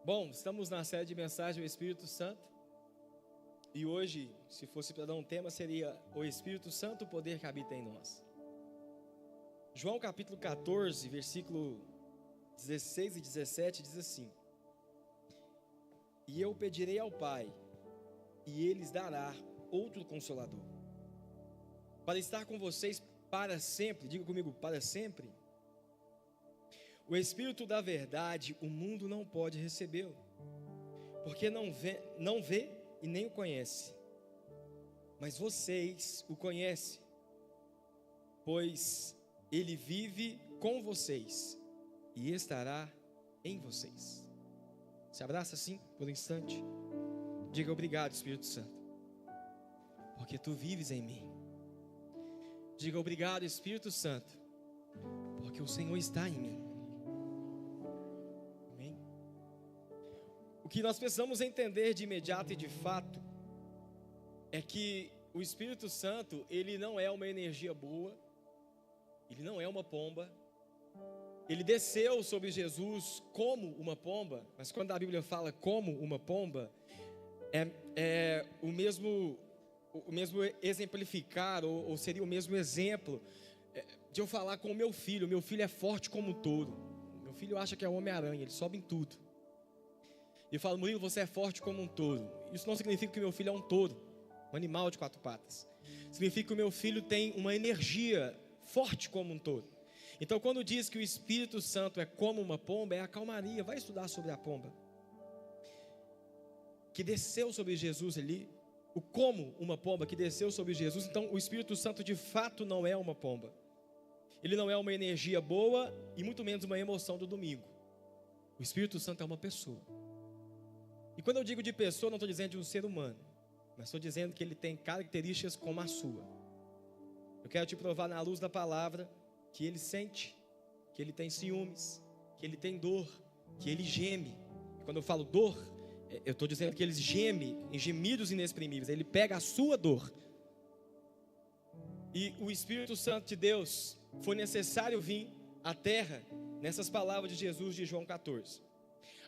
Bom, estamos na série de mensagem do Espírito Santo. E hoje, se fosse para dar um tema, seria o Espírito Santo, o poder que habita em nós. João capítulo 14, versículo 16 e 17 diz assim: E eu pedirei ao Pai, e Ele lhes dará outro Consolador, para estar com vocês para sempre. Diga comigo, para sempre. O Espírito da verdade, o mundo não pode recebê-lo, porque não vê e nem o conhece. Mas vocês o conhecem, pois Ele vive com vocês e estará em vocês. Se abraça assim por um instante. Diga obrigado, Espírito Santo, porque Tu vives em mim. Diga obrigado, Espírito Santo, porque o Senhor está em mim. O que nós precisamos entender de imediato e de fato é que o Espírito Santo, ele não é uma energia boa, ele não é uma pomba. Ele desceu sobre Jesus como uma pomba, mas quando a Bíblia fala como uma pomba, é o mesmo exemplificar, ou seria o mesmo exemplo de eu falar com o meu filho. Meu filho é forte como um touro. Meu filho acha que é o Homem-Aranha, ele sobe em tudo. E eu falo: Murilo, você é forte como um touro. Isso não significa que meu filho é um touro, um animal de 4 patas. Significa que o meu filho tem uma energia forte como um touro. Então, quando diz que o Espírito Santo é como uma pomba, é a calmaria. Vai estudar sobre a pomba que desceu sobre Jesus ali. O como uma pomba que desceu sobre Jesus. Então, o Espírito Santo de fato não é uma pomba. Ele não é uma energia boa e muito menos uma emoção do domingo. O Espírito Santo é uma pessoa. E quando eu digo de pessoa, não estou dizendo de um ser humano, mas estou dizendo que ele tem características como a sua. Eu quero te provar na luz da palavra que ele sente, que ele tem ciúmes, que ele tem dor, que ele geme. E quando eu falo dor, eu estou dizendo que ele geme em gemidos inexprimíveis. Ele pega a sua dor. E o Espírito Santo de Deus foi necessário vir à terra nessas palavras de Jesus de João 14.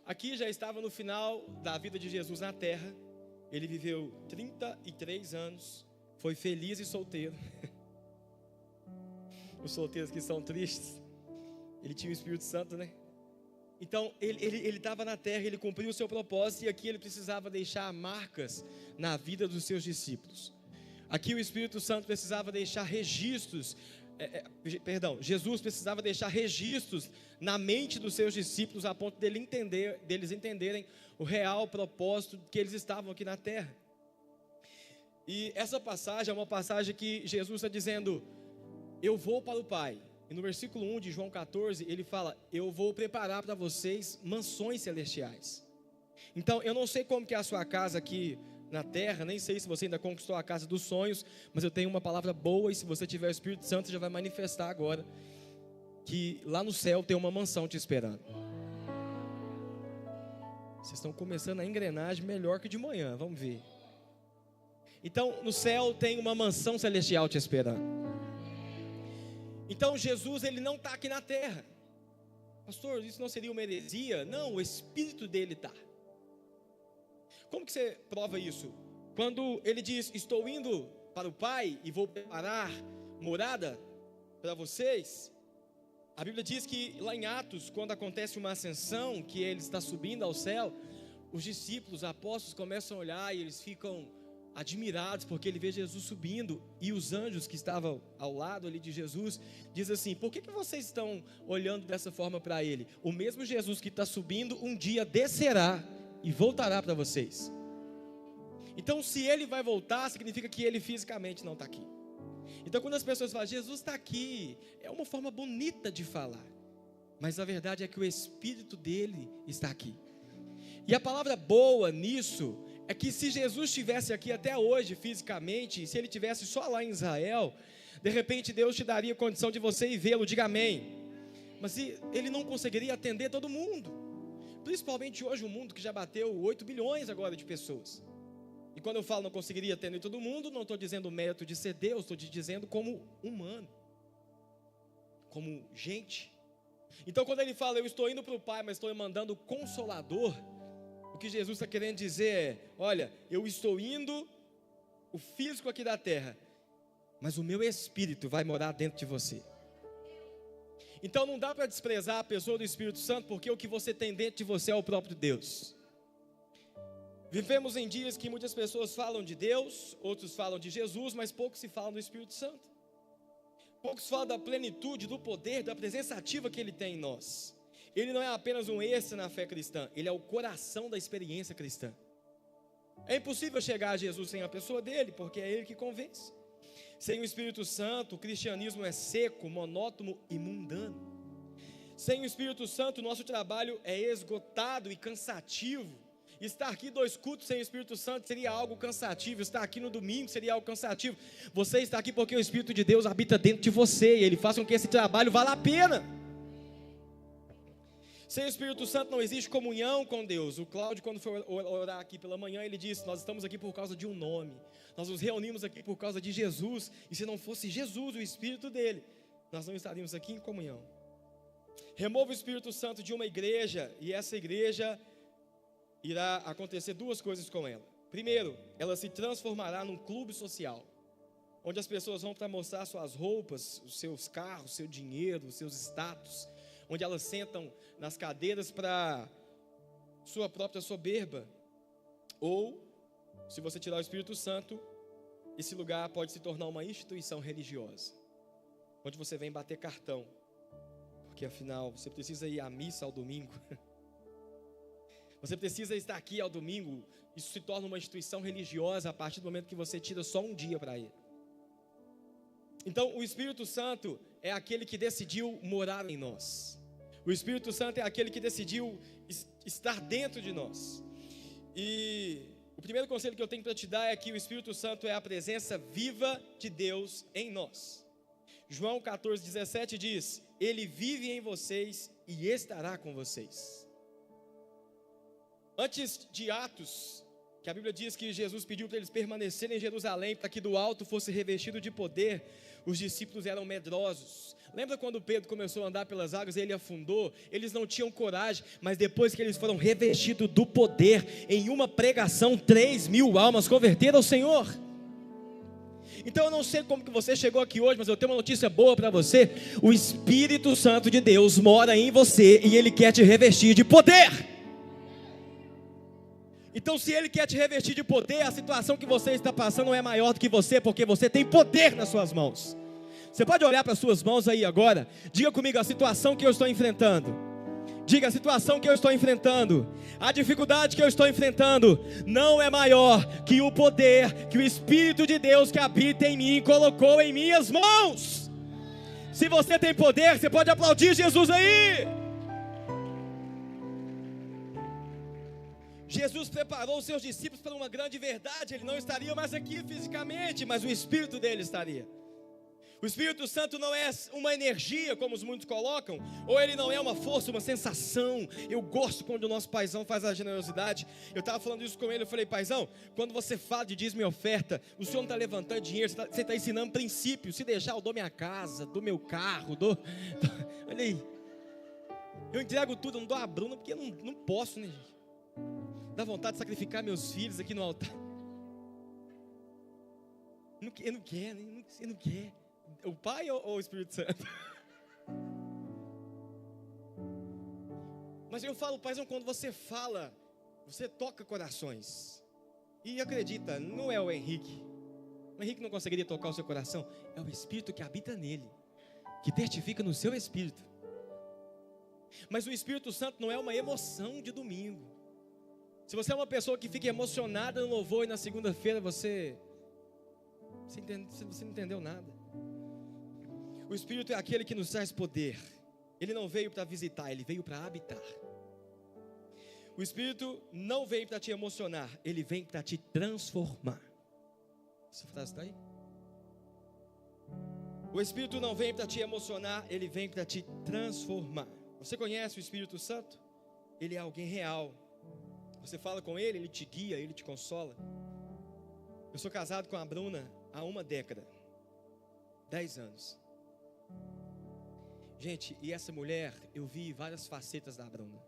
Aqui já estava no final da vida de Jesus na terra. Ele viveu 33 anos, foi feliz e solteiro. Os solteiros que são tristes, ele tinha o Espírito Santo, né? Então ele estava na terra, ele cumpriu o seu propósito. E aqui ele precisava deixar marcas na vida dos seus discípulos. Aqui o Espírito Santo precisava deixar registros. Jesus precisava deixar registros na mente dos seus discípulos, a ponto deles entenderem o real propósito que eles estavam aqui na terra. E essa passagem é uma passagem que Jesus está dizendo: eu vou para o Pai. E no versículo 1 de João 14, ele fala: eu vou preparar para vocês mansões celestiais. Então, eu não sei como que é a sua casa aqui na terra, nem sei se você ainda conquistou a casa dos sonhos, mas eu tenho uma palavra boa, e se você tiver o Espírito Santo, já vai manifestar agora, que lá no céu tem uma mansão te esperando. Vocês estão começando a engrenagem melhor que de manhã, vamos ver. Então, no céu tem uma mansão celestial te esperando. Então, Jesus, ele não está aqui na terra. Pastor, isso não seria uma heresia? Não, o Espírito dele está. Como que você prova isso? Quando ele diz: estou indo para o Pai e vou preparar morada para vocês. A Bíblia diz que lá em Atos, quando acontece uma ascensão, que ele está subindo ao céu, os discípulos, os apóstolos começam a olhar e eles ficam admirados, porque ele vê Jesus subindo. E os anjos que estavam ao lado ali de Jesus diz assim: por que vocês estão olhando dessa forma para ele? O mesmo Jesus que está subindo um dia descerá e voltará para vocês. Então, se ele vai voltar, significa que ele fisicamente não está aqui. Então, quando as pessoas falam: Jesus está aqui, é uma forma bonita de falar, mas a verdade é que o Espírito dele está aqui. E a palavra boa nisso é que se Jesus estivesse aqui até hoje fisicamente, se ele estivesse só lá em Israel, de repente Deus te daria condição de você ir vê-lo, diga amém. Mas ele não conseguiria atender todo mundo. Principalmente hoje, um mundo que já bateu 8 bilhões agora de pessoas. E quando eu falo não conseguiria atender todo mundo, não estou dizendo o mérito de ser Deus, estou te dizendo como humano, como gente. Então, quando ele fala: eu estou indo para o Pai, mas estou mandando o Consolador, O que Jesus está querendo dizer é: olha, eu estou indo, o físico aqui da terra, mas o meu espírito vai morar dentro de você. Então não dá para desprezar a pessoa do Espírito Santo, porque o que você tem dentro de você é o próprio Deus. Vivemos em dias que muitas pessoas falam de Deus, outros falam de Jesus, mas poucos se falam do Espírito Santo. Poucos falam da plenitude, do poder, da presença ativa que Ele tem em nós. Ele não é apenas um extra na fé cristã, Ele é o coração da experiência cristã. É impossível chegar a Jesus sem a pessoa dele, porque é Ele que convence. Sem o Espírito Santo, o cristianismo é seco, monótono e mundano. Sem o Espírito Santo, o nosso trabalho é esgotado e cansativo. Estar aqui 2 cultos sem o Espírito Santo seria algo cansativo. Estar aqui no domingo seria algo cansativo. Você está aqui porque o Espírito de Deus habita dentro de você, e Ele faz com que esse trabalho valha a pena. Sem o Espírito Santo não existe comunhão com Deus. O Cláudio, quando foi orar aqui pela manhã, ele disse: nós estamos aqui por causa de um nome. Nós nos reunimos aqui por causa de Jesus. E se não fosse Jesus, o Espírito dele, nós não estaríamos aqui em comunhão. Remova o Espírito Santo de uma igreja, e essa igreja irá acontecer 2 coisas com ela. Primeiro, ela se transformará num clube social, onde as pessoas vão para mostrar suas roupas, os seus carros, seu dinheiro, os seus status, onde elas sentam nas cadeiras para sua própria soberba. Ou, se você tirar o Espírito Santo, esse lugar pode se tornar uma instituição religiosa, onde você vem bater cartão, porque afinal você precisa ir à missa ao domingo. Você precisa estar aqui ao domingo. Isso se torna uma instituição religiosa a partir do momento que você tira só um dia para ir. Então o Espírito Santo é aquele que decidiu morar em nós. O Espírito Santo é aquele que decidiu estar dentro de nós. E o primeiro conselho que eu tenho para te dar é que o Espírito Santo é a presença viva de Deus em nós. João 14:17 diz: Ele vive em vocês e estará com vocês. Antes de Atos, que a Bíblia diz que Jesus pediu para eles permanecerem em Jerusalém, para que do alto fosse revestido de poder, os discípulos eram medrosos. Lembra quando Pedro começou a andar pelas águas e ele afundou? Eles não tinham coragem, mas depois que eles foram revestidos do poder, em uma pregação 3.000 almas converteram ao Senhor. Então eu não sei como que você chegou aqui hoje, mas eu tenho uma notícia boa para você. O Espírito Santo de Deus mora em você e Ele quer te revestir de poder. Então se Ele quer te revestir de poder, a situação que você está passando não é maior do que você, porque você tem poder nas suas mãos. Você pode olhar para as suas mãos aí agora. Diga comigo a situação que eu estou enfrentando. Diga: a situação que eu estou enfrentando, a dificuldade que eu estou enfrentando, não é maior que o poder que o Espírito de Deus que habita em mim colocou em minhas mãos. Se você tem poder, você pode aplaudir Jesus aí. Jesus preparou os seus discípulos para uma grande verdade. Ele não estaria mais aqui fisicamente, mas o Espírito dele estaria. O Espírito Santo não é uma energia, como os muitos colocam, ou ele não é uma força, uma sensação. Eu gosto quando o nosso paizão faz a generosidade. Eu estava falando isso com ele, eu falei: paizão, quando você fala de dízimo e oferta, o senhor não está levantando dinheiro, você está ensinando princípios. Se deixar, eu dou minha casa, dou meu carro, olha aí, eu entrego tudo, eu não dou a Bruna, porque eu não posso, né, gente? Dá vontade de sacrificar meus filhos aqui no altar. Eu não quero. O Pai ou o Espírito Santo? Mas eu falo, paizão, quando você fala, você toca corações. E acredita, não é o Henrique. O Henrique não conseguiria tocar o seu coração. É o Espírito que habita nele, que testifica no seu espírito. Mas o Espírito Santo não é uma emoção de domingo. Se você é uma pessoa que fica emocionada no louvor e na segunda-feira você não entendeu nada. O Espírito é aquele que nos traz poder. Ele não veio para visitar, ele veio para habitar. O Espírito não veio para te emocionar, ele vem para te transformar. Essa frase está aí? O Espírito não vem para te emocionar, ele vem para te transformar. Você conhece o Espírito Santo? Ele é alguém real. Você fala com ele, ele te guia, ele te consola. Eu sou casado com a Bruna há 1 década, 10 anos. Gente, e essa mulher, eu vi várias facetas da Bruna.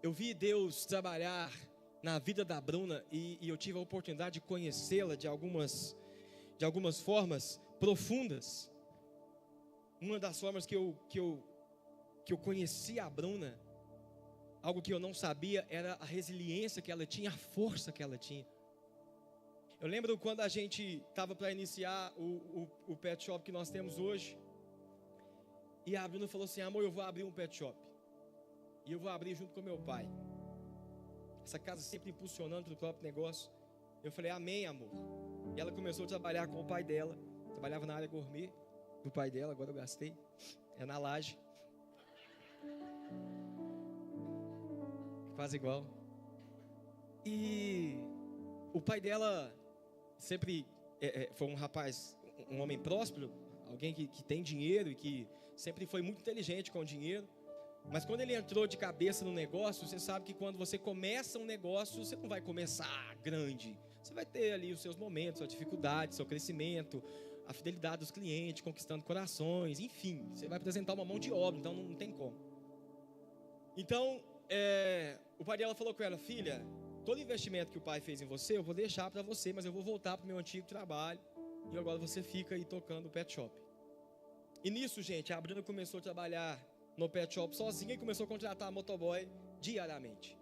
eu vi Deus trabalhar na vida da Bruna e eu tive a oportunidade de conhecê-la de algumas formas profundas. Uma das formas que eu conheci a Bruna, algo que eu não sabia, era a resiliência que ela tinha, a força que ela tinha. Eu lembro quando a gente estava para iniciar o pet shop que nós temos hoje, e a Bruna falou assim: amor, eu vou abrir um pet shop, e eu vou abrir junto com meu pai. Essa casa sempre impulsionando para o próprio negócio. Eu falei: amém, amor. E ela começou a trabalhar com o pai dela, trabalhava na área gourmet do pai dela, agora eu gastei, é na laje. Quase igual. E o pai dela sempre foi um rapaz, um homem próspero, alguém que tem dinheiro e que sempre foi muito inteligente com o dinheiro. Mas quando ele entrou de cabeça no negócio, você sabe que quando você começa um negócio, você não vai começar grande. Você vai ter ali os seus momentos, suas dificuldades, seu crescimento, a fidelidade dos clientes, conquistando corações, enfim. Você vai apresentar uma mão de obra, então não tem como. Então, o pai dela falou com ela: filha, todo investimento que o pai fez em você, eu vou deixar para você, mas eu vou voltar para o meu antigo trabalho, e agora você fica aí tocando o pet shop. E nisso, gente, a Bruna começou a trabalhar no pet shop sozinha e começou a contratar motoboy diariamente.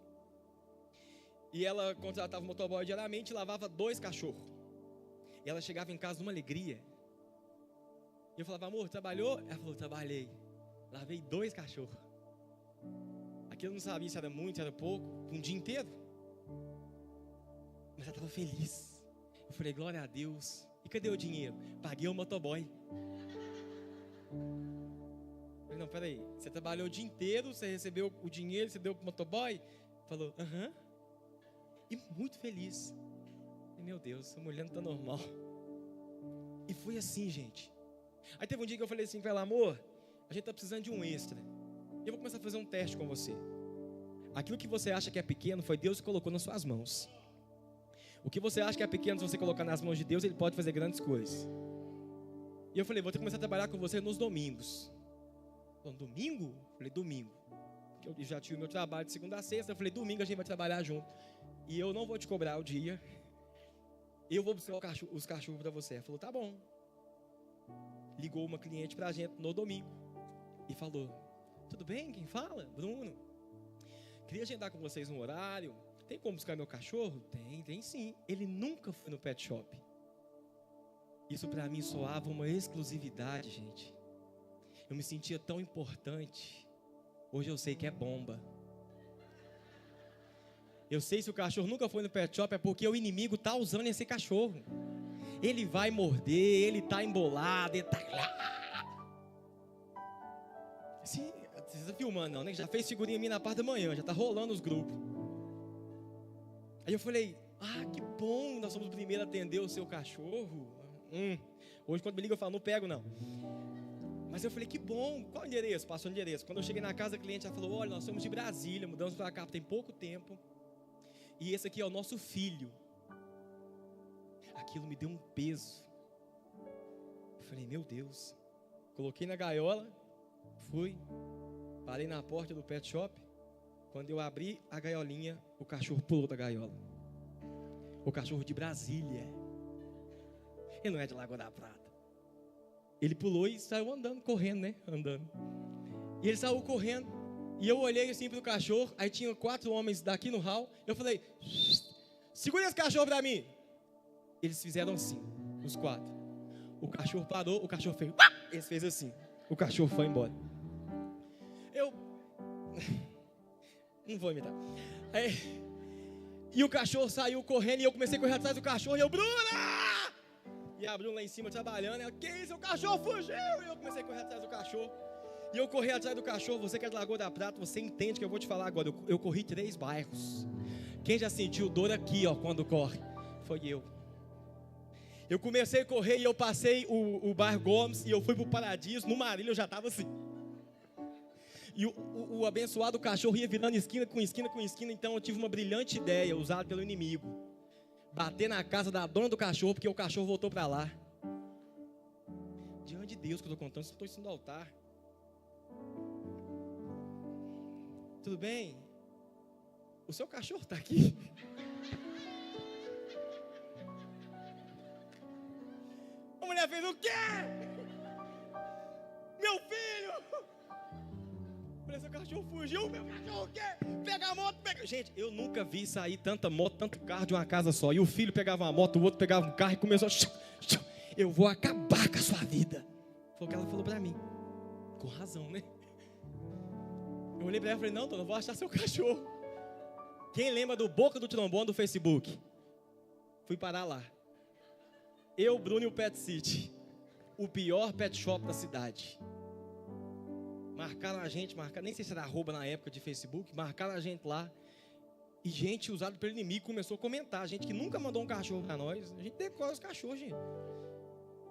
E ela contratava motoboy diariamente e lavava 2 cachorros. E ela chegava em casa numa alegria. E eu falava: amor, trabalhou? Ela falou: trabalhei. Lavei 2 cachorros. Aquilo eu não sabia se era muito, se era pouco, um dia inteiro. Mas ela estava feliz. Eu falei: glória a Deus. E cadê o dinheiro? Paguei o motoboy. Eu falei: não, peraí, você trabalhou o dia inteiro, você recebeu o dinheiro, você deu pro motoboy? Falou: aham. E muito feliz. E, meu Deus, essa mulher não está normal. E foi assim, gente. Aí teve um dia que eu falei assim para ela: amor, a gente está precisando de um extra. Eu vou começar a fazer um teste com você. Aquilo que você acha que é pequeno, foi Deus que colocou nas suas mãos. O que você acha que é pequeno, se você colocar nas mãos de Deus, Ele pode fazer grandes coisas. E eu falei: vou ter que começar a trabalhar com você nos domingos. Falei: domingo? Eu falei: domingo. Porque eu já tinha o meu trabalho de segunda a sexta. Eu falei: domingo a gente vai trabalhar junto. E eu não vou te cobrar o dia. Eu vou buscar os cachorros para você. Ela falou: tá bom. Ligou uma cliente pra gente no domingo e falou: tudo bem? Quem fala? Bruno. Queria agendar com vocês um horário. Tem como buscar meu cachorro? Tem sim. Ele nunca foi no pet shop. Isso pra mim soava uma exclusividade, gente. Eu me sentia tão importante. Hoje eu sei que é bomba. Eu sei, se o cachorro nunca foi no pet shop, é porque o inimigo está usando esse cachorro. Ele vai morder, ele está embolado, ele está lá. Assim, você está filmando não, né? Já fez figurinha minha na parte da manhã, já está rolando os grupos. Aí eu falei: que bom, nós somos o primeiro a atender o seu cachorro. Hoje quando me liga eu falo: não pego não. Mas eu falei: que bom, qual o endereço? Passou o endereço. Quando eu cheguei na casa, a cliente já falou: olha, nós somos de Brasília, mudamos para cá tem pouco tempo. E esse aqui é o nosso filho. Aquilo me deu um peso. Eu falei: meu Deus. Coloquei na gaiola, fui, parei na porta do pet shop. Quando eu abri a gaiolinha, o cachorro pulou da gaiola. O cachorro de Brasília. Ele não é de Lagoa da Prata. Ele pulou e saiu andando, correndo, né? Andando. E ele saiu correndo. E eu olhei assim pro cachorro. Aí tinha 4 homens daqui no hall. Eu falei: segura esse cachorro pra mim. Eles fizeram assim, os 4. O cachorro parou, o cachorro fez. Eles fez assim. O cachorro foi embora. Eu não vou imitar. E o cachorro saiu correndo e eu comecei a correr atrás do cachorro. E eu: Bruna! E a Bruna lá em cima trabalhando. Ela: que isso? O cachorro fugiu! E eu comecei a correr atrás do cachorro. E eu corri atrás do cachorro. Você que é de Lagoa da Prata, você entende que eu vou te falar agora. Eu corri 3 bairros. Quem já sentiu dor aqui, ó, quando corre? Foi eu. Eu comecei a correr e eu passei o bairro Gomes e eu fui pro Paradiso. No Marília eu já estava assim. E o abençoado cachorro ia virando esquina com esquina com esquina. Então eu tive uma brilhante ideia, usada pelo inimigo: bater na casa da dona do cachorro, porque o cachorro voltou para lá. Diante de Deus que eu estou contando, estou ensinando ao altar. Tudo bem? o seu cachorro está aqui? A mulher fez o quê? Meu filho! Falei, seu cachorro fugiu, meu cachorro quer pegar a moto, pega. Gente, eu nunca vi sair tanta moto, tanto carro de uma casa só. E o filho pegava uma moto, o outro pegava um carro e começou a... Eu vou acabar com a sua vida. Foi o que ela falou pra mim. Com razão, né? Eu olhei pra ela e falei, não, dona, eu vou achar seu cachorro. Quem lembra do Boca do Trombone do Facebook? Fui parar lá. Eu, Bruno e o Pet City. O pior pet shop da cidade. Marcaram a gente, nem sei se era arroba na época de Facebook, marcaram a gente lá. E gente usada pelo inimigo começou a comentar. Gente que nunca mandou um cachorro pra nós. A gente decora os cachorros, gente.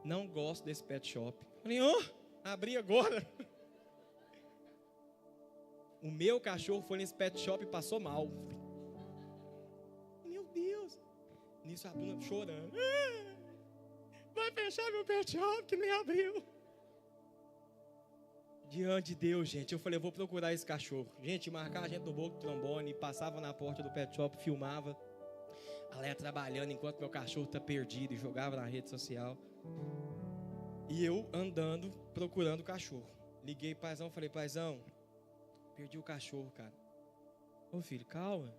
Não gosto desse pet shop. Falei, abri agora. O meu cachorro foi nesse pet shop e passou mal. Meu Deus. Nisso a Bruna chorando. Vai fechar meu pet shop que nem abriu. Diante de Deus, gente, eu falei, eu vou procurar esse cachorro. Gente, marcar a gente no Boca do Trombone, passava na porta do pet shop, filmava. Ela ia trabalhando enquanto meu cachorro está perdido e jogava na rede social. E eu andando, procurando o cachorro. Liguei pro paizão, falei, paizão, perdi o cachorro, cara. Ô filho, calma.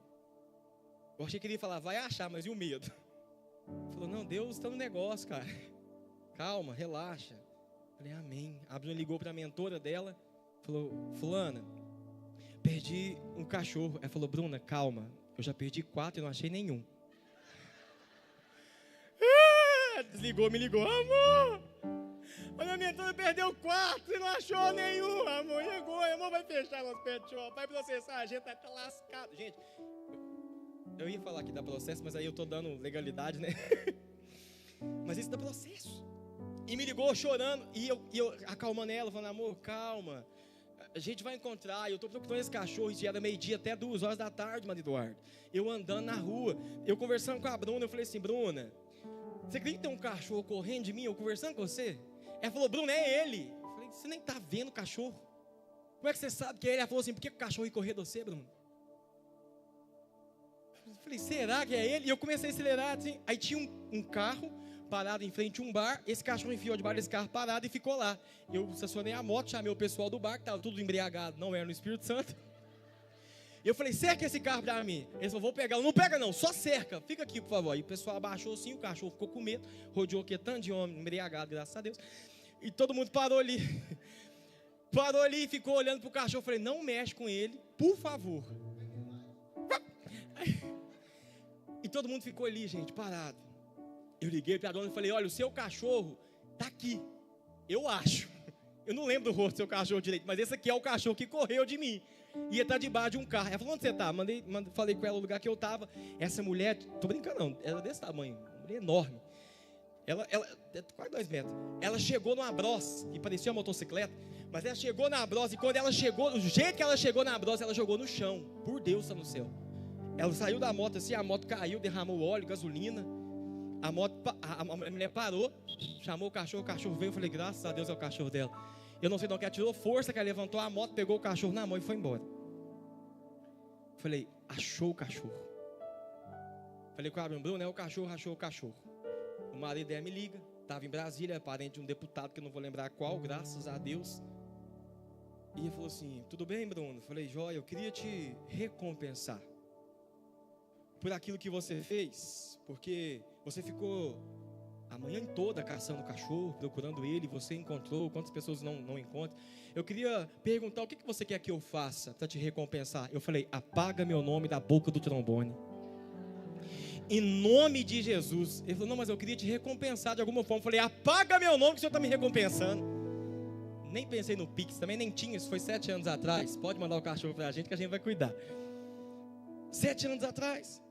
Eu achei que ele ia falar, vai achar, mas e o medo? Ele falou, não, Deus está no negócio, cara. Calma, relaxa. Falei, amém. A Bruna ligou para a mentora dela, falou, fulana, perdi um cachorro. Ela falou, Bruna, calma, eu já perdi 4 e não achei nenhum. Desligou, me ligou, amor. Olha, a mentora perdeu 4 e não achou nenhum, amor. E agora, amor, vai fechar nosso pet shop, vai processar, a gente tá lascado. Gente, eu ia falar que dá processo, mas aí eu tô dando legalidade, né? Mas isso dá processo. E me ligou chorando, e eu acalmando ela, falando, amor, calma, a gente vai encontrar, eu estou procurando esse cachorro, e era meio-dia até 2 horas da tarde, Mano Eduardo. Eu andando na rua, eu conversando com a Bruna, eu falei assim, Bruna, você acredita que tem um cachorro correndo de mim, eu conversando com você? Ela falou, Bruna, é ele. Eu falei, você nem está vendo o cachorro? Como é que você sabe que é ele? Ela falou assim, por que o cachorro ia correr de você, Bruna? Eu falei, será que é ele? E eu comecei a acelerar, assim, aí tinha um carro, parado em frente a um bar, esse cachorro enfiou debaixo desse carro parado e ficou lá. Eu estacionei a moto, chamei o pessoal do bar, que estava tudo embriagado, não era no Espírito Santo. Eu falei, cerca esse carro para mim. Eles falaram, vou pegar. Não pega não, só cerca, fica aqui por favor. E o pessoal abaixou assim, o cachorro ficou com medo, rodeou aqui tanto de homem embriagado, graças a Deus. E todo mundo parou ali. Parou ali e ficou olhando para o cachorro. Eu falei, não mexe com ele, por favor. E todo mundo ficou ali, gente, parado. Eu liguei para a dona e falei, olha, o seu cachorro está aqui, eu acho. Eu não lembro do rosto do seu cachorro direito, mas esse aqui é o cachorro que correu de mim. Ia estar debaixo de um carro. Ela falou, onde você está? Falei com ela o lugar que eu estava. Essa mulher, tô brincando não, ela é desse tamanho, uma mulher enorme. Ela é quase 2 metros. Ela chegou numa brossa, que parecia uma motocicleta, mas ela chegou na brossa, e quando ela chegou, do jeito que ela chegou na brossa, ela jogou no chão. Por Deus, está no céu. Ela saiu da moto assim, a moto caiu, derramou óleo, gasolina. A mulher parou, chamou o cachorro veio, eu falei, graças a Deus é o cachorro dela. Eu não sei de onde ela tirou força, que ela levantou a moto, pegou o cachorro na mão e foi embora. Falei, achou o cachorro. Falei com a Bruno, é o cachorro, achou o cachorro. O marido dela me liga, estava em Brasília, parente de um deputado que eu não vou lembrar qual, graças a Deus. E ele falou assim, tudo bem, Bruno? Falei, joia, eu queria te recompensar por aquilo que você fez, porque você ficou a manhã toda caçando o cachorro, procurando ele, você encontrou, quantas pessoas não encontram. Eu queria perguntar, o que você quer que eu faça para te recompensar? Eu falei, apaga meu nome da boca do trombone, em nome de Jesus. Ele falou, não, mas eu queria te recompensar de alguma forma. Eu falei, apaga meu nome que o Senhor está me recompensando. Nem pensei no Pix, também nem tinha, isso foi 7 anos atrás. Pode mandar o cachorro para a gente que a gente vai cuidar. 7 anos atrás.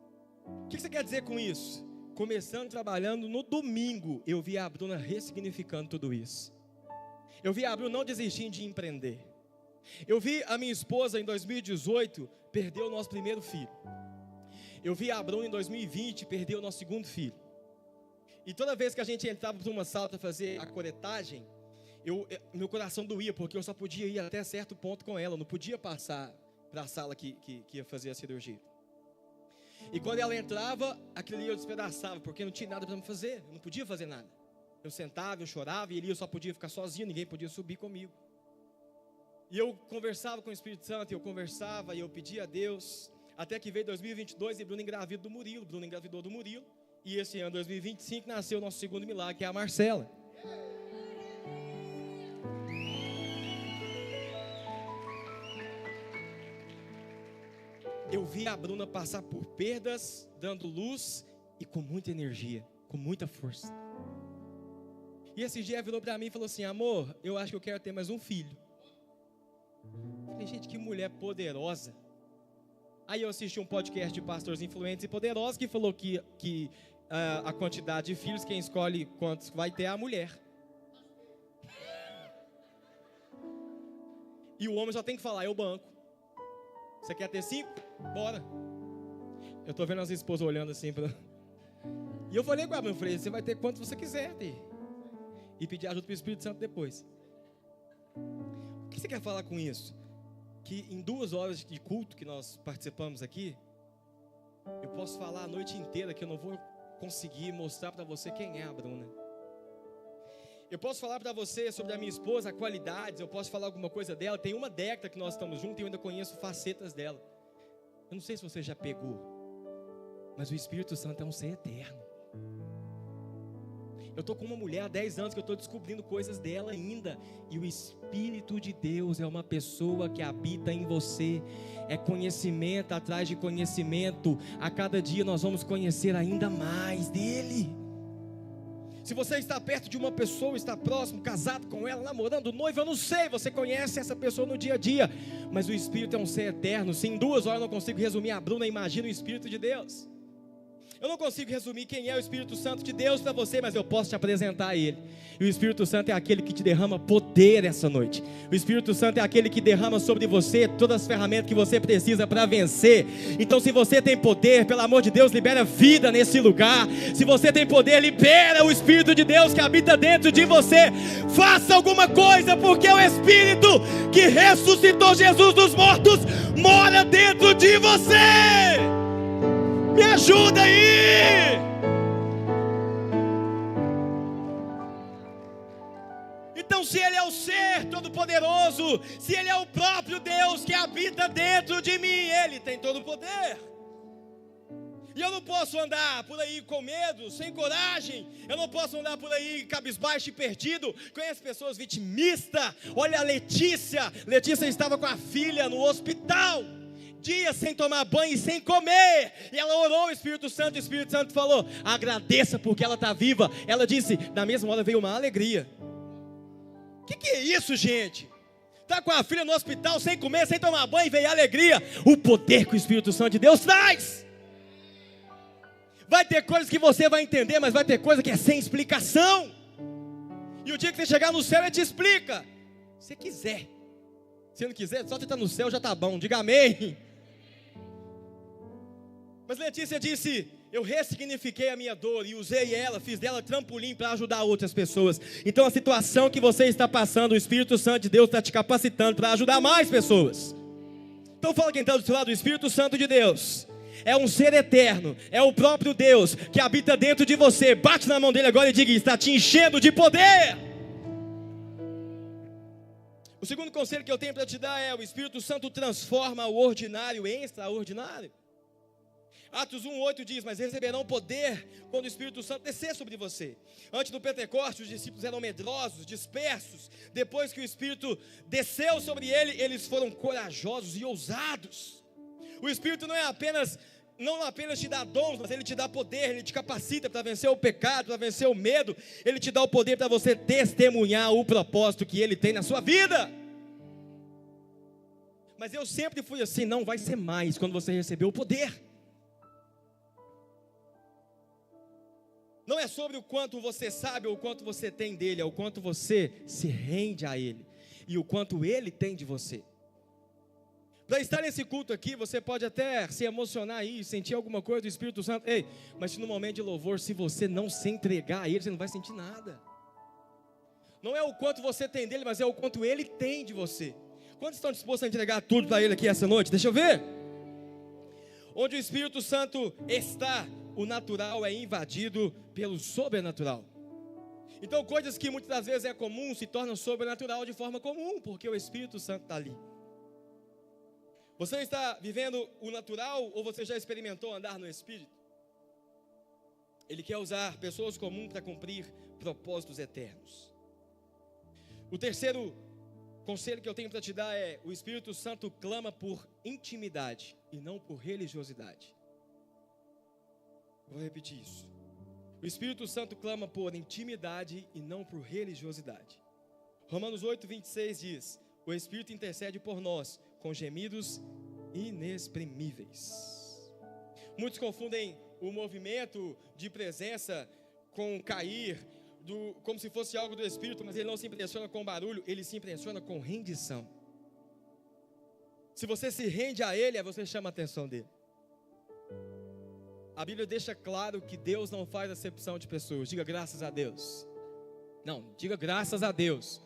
O que você quer dizer com isso? Começando trabalhando no domingo, eu vi a Bruna ressignificando tudo isso. Eu vi a Bruna não desistindo de empreender. Eu vi a minha esposa em 2018 perder o nosso primeiro filho. Eu vi a Bruna em 2020 perder o nosso segundo filho. E toda vez que a gente entrava para uma sala para fazer a coletagem, meu coração doía, porque eu só podia ir até certo ponto com ela, não podia passar para a sala que ia fazer a cirurgia. E quando ela entrava, aquilo ali eu despedaçava, porque não tinha nada para me fazer, eu não podia fazer nada. Eu sentava, eu chorava, e ali eu só podia ficar sozinho, ninguém podia subir comigo. E eu conversava com o Espírito Santo, eu conversava, e eu pedia a Deus, até que veio 2022 e Bruno engravidou do Murilo, Bruno engravidou do Murilo, e esse ano, 2025, nasceu o nosso segundo milagre, que é a Marcela. Eu vi a Bruna passar por perdas, dando luz e com muita energia, com muita força. E esse dia virou para mim e falou assim: amor, eu acho que eu quero ter mais um filho. Eu falei, gente, que mulher poderosa. Aí eu assisti um podcast de pastores influentes e poderosos que falou que a quantidade de filhos, quem escolhe quantos vai ter é a mulher. E o homem só tem que falar, eu banco. Você quer ter 5? Bora. Eu estou vendo as esposas olhando assim pra... E eu falei com a Bruna, você vai ter quanto você quiser ter. E pedir ajuda para o Espírito Santo depois. O que você quer falar com isso? Que em 2 horas de culto que nós participamos aqui, eu posso falar a noite inteira que eu não vou conseguir mostrar para você quem é a Bruna. Eu posso falar para você sobre a minha esposa, qualidades, eu posso falar alguma coisa dela. Tem uma década que nós estamos juntos e eu ainda conheço facetas dela. Eu não sei se você já pegou, mas o Espírito Santo é um ser eterno. Eu estou com uma mulher há 10 anos que eu estou descobrindo coisas dela ainda. E o Espírito de Deus é uma pessoa que habita em você. É conhecimento atrás de conhecimento. A cada dia nós vamos conhecer ainda mais dele. Se você está perto de uma pessoa, está próximo, casado com ela, namorando, noivo, eu não sei, você conhece essa pessoa no dia a dia. Mas o Espírito é um ser eterno. Se em 2 horas eu não consigo resumir a Bruna, imagina o Espírito de Deus. Eu não consigo resumir quem é o Espírito Santo de Deus para você, mas eu posso te apresentar ele. E o Espírito Santo é aquele que te derrama poder essa noite. O Espírito Santo é aquele que derrama sobre você todas as ferramentas que você precisa para vencer. Então, se você tem poder, pelo amor de Deus, libera vida nesse lugar. Se você tem poder, libera o Espírito de Deus que habita dentro de você. Faça alguma coisa, porque o Espírito que ressuscitou Jesus dos mortos mora dentro de você. Me ajuda aí! Então, se Ele é o ser todo-poderoso, se Ele é o próprio Deus que habita dentro de mim, Ele tem todo o poder. E eu não posso andar por aí com medo, sem coragem. Eu não posso andar por aí cabisbaixo e perdido. Conheço pessoas vitimistas. Olha a Letícia. Letícia estava com a filha no hospital, dias sem tomar banho e sem comer, e ela orou ao Espírito Santo, e o Espírito Santo falou, agradeça porque ela está viva. Ela disse, na mesma hora veio uma alegria. O que é isso, gente? Está com a filha no hospital, sem comer, sem tomar banho, e veio a alegria. O poder que o Espírito Santo de Deus traz. Vai ter coisas que você vai entender, mas vai ter coisa que é sem explicação. E o dia que você chegar no céu, Ele te explica. Se quiser. Se não quiser, só você estar no céu já está bom, diga amém. Mas Letícia disse, eu ressignifiquei a minha dor e usei ela, fiz dela trampolim para ajudar outras pessoas. Então a situação que você está passando, o Espírito Santo de Deus está te capacitando para ajudar mais pessoas. Então fala quem está do seu lado, o Espírito Santo de Deus é um ser eterno, é o próprio Deus que habita dentro de você. Bate na mão dele agora e diga, está te enchendo de poder. O segundo conselho que eu tenho para te dar é, o Espírito Santo transforma o ordinário em extraordinário. Atos 1:8 diz, mas receberão poder quando o Espírito Santo descer sobre você. Antes do Pentecostes, os discípulos eram medrosos, dispersos. Depois que o Espírito desceu sobre eles foram corajosos e ousados. O Espírito não apenas te dá dons, mas Ele te dá poder, Ele te capacita para vencer o pecado, para vencer o medo. Ele te dá o poder para você testemunhar o propósito que Ele tem na sua vida. Mas eu sempre fui assim, não vai ser mais quando você receber o poder. Não é sobre o quanto você sabe ou o quanto você tem dele, é o quanto você se rende a Ele e o quanto Ele tem de você. Para estar nesse culto aqui, você pode até se emocionar aí, sentir alguma coisa do Espírito Santo. Ei, mas se no momento de louvor, se você não se entregar a Ele, você não vai sentir nada. Não é o quanto você tem dele, mas é o quanto Ele tem de você. Quantos estão dispostos a entregar tudo para Ele aqui essa noite? Deixa eu ver. Onde o Espírito Santo está, o natural é invadido pelo sobrenatural. Então coisas que muitas das vezes é comum se tornam sobrenatural de forma comum, porque o Espírito Santo está ali. Você está vivendo o natural ou você já experimentou andar no Espírito? Ele quer usar pessoas comuns para cumprir propósitos eternos. O terceiro conselho que eu tenho para te dar é: o Espírito Santo clama por intimidade e não por religiosidade. Vou repetir isso. O Espírito Santo clama por intimidade e não por religiosidade. Romanos 8:26 diz: o Espírito intercede por nós com gemidos inexprimíveis. Muitos confundem o movimento de presença com cair, como se fosse algo do Espírito, mas ele não se impressiona com barulho, ele se impressiona com rendição. Se você se rende a ele, você chama a atenção dele. A Bíblia deixa claro que Deus não faz acepção de pessoas. Diga graças a Deus. Não, diga graças a Deus.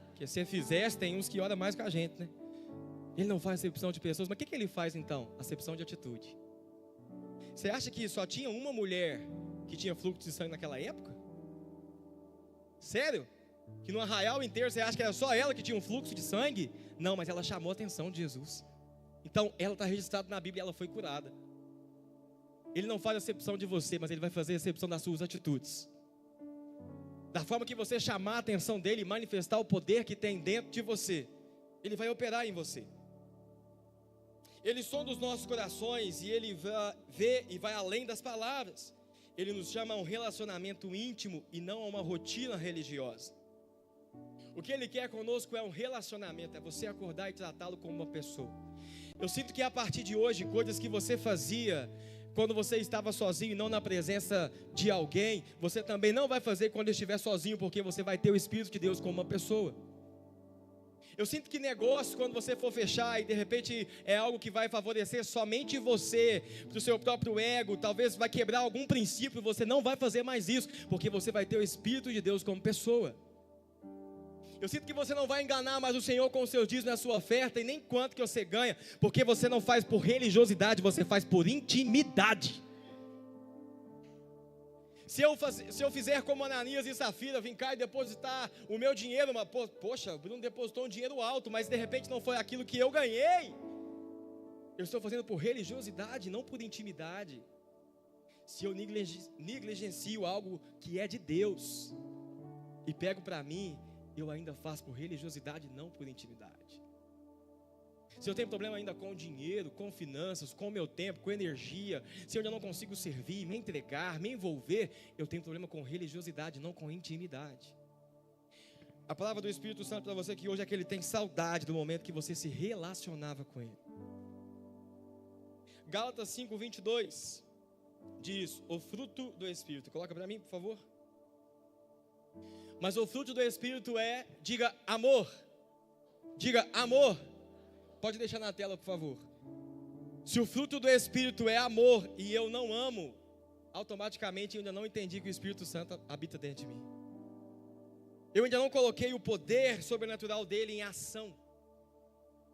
Porque se fizesse, tem uns que oram mais que a gente, né? Ele não faz acepção de pessoas, mas o que ele faz então? Acepção de atitude. Você acha que só tinha uma mulher que tinha fluxo de sangue naquela época? Sério? Que no arraial inteiro você acha que era só ela que tinha um fluxo de sangue? Não, mas ela chamou a atenção de Jesus. Então ela está registrada na Bíblia e ela foi curada. Ele não faz acepção de você, mas ele vai fazer acepção das suas atitudes. Da forma que você chamar a atenção dele e manifestar o poder que tem dentro de você, ele vai operar em você. Ele sonda os nossos corações e ele vê e vai além das palavras. Ele nos chama a um relacionamento íntimo e não a uma rotina religiosa. O que ele quer conosco é um relacionamento, é você acordar e tratá-lo como uma pessoa. Eu sinto que a partir de hoje, coisas que você fazia quando você estava sozinho e não na presença de alguém, você também não vai fazer quando estiver sozinho, porque você vai ter o Espírito de Deus como uma pessoa. Eu sinto que negócio, quando você for fechar e de repente é algo que vai favorecer somente você, para o seu próprio ego, talvez vai quebrar algum princípio, você não vai fazer mais isso, porque você vai ter o Espírito de Deus como pessoa. Eu sinto que você não vai enganar mais o Senhor com os seus dízimos e a sua oferta, e nem quanto que você ganha, porque você não faz por religiosidade, você faz por intimidade. Se eu fizer como Ananias e Safira, vim cá e depositar o meu dinheiro, poxa, o Bruno depositou um dinheiro alto, mas de repente não foi aquilo que eu ganhei. Eu estou fazendo por religiosidade, não por intimidade. Se eu negligencio algo que é de Deus e pego para mim, eu ainda faço por religiosidade, não por intimidade. Se eu tenho problema ainda com dinheiro, com finanças, com meu tempo, com energia, se eu ainda não consigo servir, me entregar, me envolver, eu tenho problema com religiosidade, não com intimidade. A palavra do Espírito Santo para você que hoje é que ele tem saudade do momento que você se relacionava com ele. Gálatas 5:22 diz: o fruto do Espírito. Coloca para mim, por favor. Mas o fruto do Espírito é, diga amor. Diga amor. Pode deixar na tela, por favor. Se o fruto do Espírito é amor e eu não amo, automaticamente eu ainda não entendi que o Espírito Santo habita dentro de mim. Eu ainda não coloquei o poder sobrenatural dele em ação.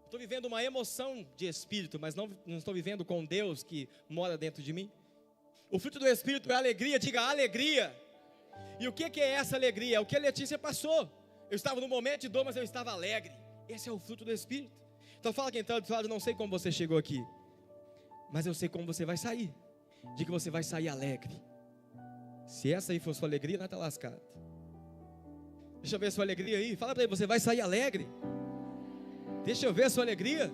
Estou vivendo uma emoção de Espírito, mas não estou vivendo com Deus que mora dentro de mim. O fruto do Espírito é alegria, diga alegria. E o que é essa alegria? É o que a Letícia passou. Eu estava num momento de dor, mas eu estava alegre. Esse é o fruto do Espírito. Então fala quem está do lado, eu não sei como você chegou aqui, mas eu sei como você vai sair. Diga que você vai sair alegre. Se essa aí for sua alegria, não está lascado. Deixa eu ver a sua alegria aí. Fala para ele, você vai sair alegre. Deixa eu ver a sua alegria.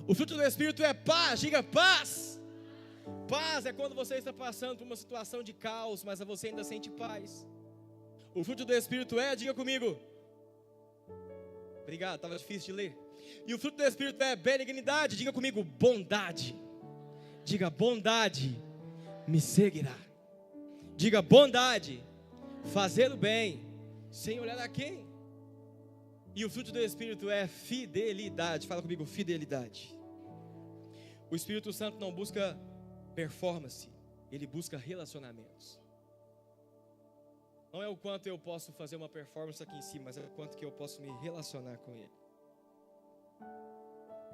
O fruto do Espírito é paz, diga paz. Paz é quando você está passando por uma situação de caos, mas você ainda sente paz. O fruto do Espírito é, diga comigo. Obrigado, estava difícil de ler. E o fruto do Espírito é benignidade, diga comigo, bondade. Diga bondade, me seguirá. Diga bondade, fazer o bem, sem olhar a quem. E o fruto do Espírito é fidelidade, fala comigo, fidelidade. O Espírito Santo não busca performance, ele busca relacionamentos. Não é o quanto eu posso fazer uma performance aqui em cima, mas é o quanto que eu posso me relacionar com ele.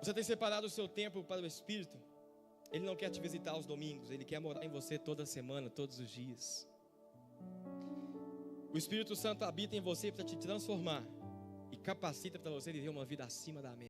Você tem separado o seu tempo para o Espírito? Ele não quer te visitar aos domingos, Ele quer morar em você toda semana, todos os dias. O Espírito Santo habita em você para te transformar e capacita para você viver uma vida acima da média.